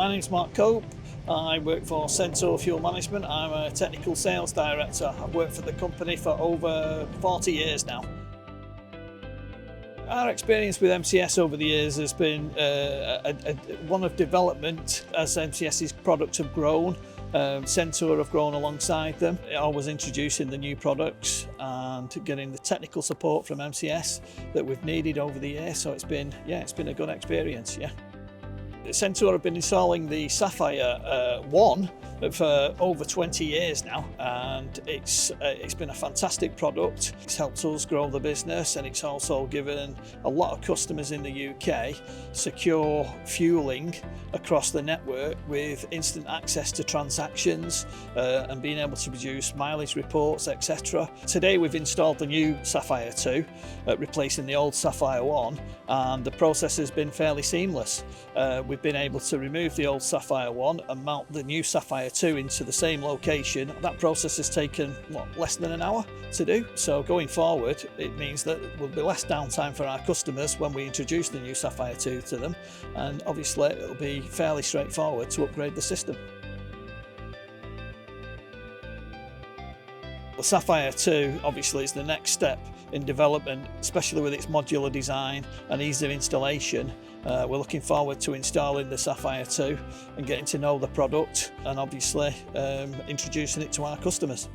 My name's Mark Cope. I work for Centaur Fuel Management. I'm a technical sales director. I've worked for the company for over 40 years now. Our experience with MCS over the years has been one of development as MCS's products have grown. Centaur have grown alongside them, always introducing the new products and getting the technical support from MCS that we've needed over the years. So it's been a good experience. Centaur have been installing the Sapphire 1 for over 20 years now, and it's been a fantastic product. It's helped us grow the business, and it's also given a lot of customers in the UK secure fueling across the network with instant access to transactions and being able to produce mileage reports, etc. Today we've installed the new Sapphire 2, replacing the old Sapphire 1, and the process has been fairly seamless. We've been able to remove the old Sapphire 1 and mount the new Sapphire 2 into the same location. That process has taken less than an hour to do. So going forward, it means that there will be less downtime for our customers when we introduce the new Sapphire 2 to them, and obviously it'll be fairly straightforward to upgrade the system. The Sapphire 2 obviously is the next step in development, especially with its modular design and ease of installation. We're looking forward to installing the Sapphire 2 and getting to know the product, and obviously introducing it to our customers.